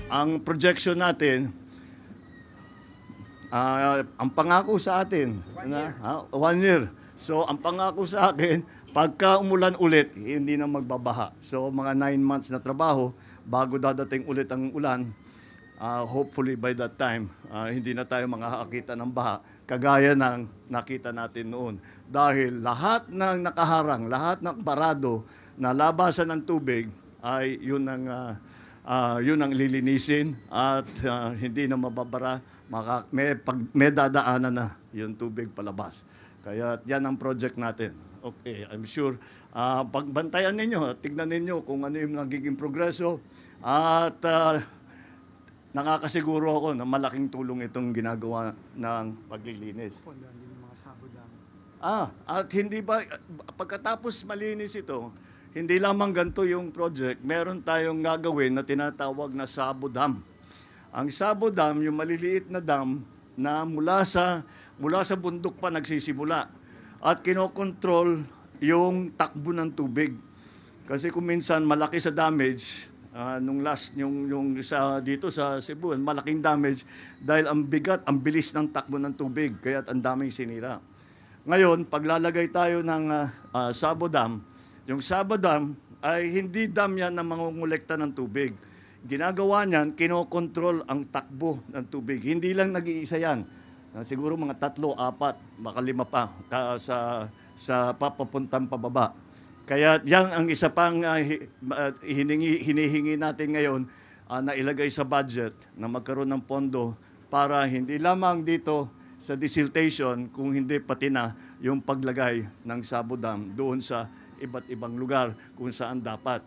ang projection natin, ang pangako sa atin, 1 year. So, ang pangako sa akin, pagka umulan ulit, hindi na magbabaha. So, mga 9 months na trabaho, bago dadating ulit ang ulan, hopefully by that time, hindi na tayo makakakita ng baha, kagaya ng nakita natin noon. Dahil lahat ng nakaharang, lahat ng barado na labasan ng tubig, ay yun ang lilinisin at hindi na mababara, may dadaanan na yung tubig palabas. Kaya yan ang project natin. Okay, I'm sure pagbantayan ninyo, tignan ninyo kung ano yung nagiging progreso at nakakasiguro ako na malaking tulong itong ginagawa ng paglilinis. At hindi ba, pagkatapos malinis ito, hindi lamang ganito yung project, meron tayong gagawin na tinatawag na Sabo Dam. Ang Sabo Dam, yung maliliit na dam na mula sa bundok pa nagsisimula at kinokontrol yung takbo ng tubig. Kasi kung minsan malaki sa damage, yung dito sa Cebu, malaking damage dahil ang bigat, ang bilis ng takbo ng tubig, kaya ang daming sinira. Ngayon, paglalagay tayo ng Sabo Dam, yung Sabo Dam ay hindi dam yan na mangungulekta ng tubig. Ginagawa niyan, kinokontrol ang takbo ng tubig. Hindi lang nag-iisa yan. Siguro mga 3, 4, baka 5 pa sa papapuntang pababa. Kaya yan ang isa pang hinihingi natin ngayon na ilagay sa budget na magkaroon ng pondo para hindi lamang dito sa desiltation, kung hindi pati na yung paglagay ng Sabo Dam doon sa iba't ibang lugar kung saan dapat.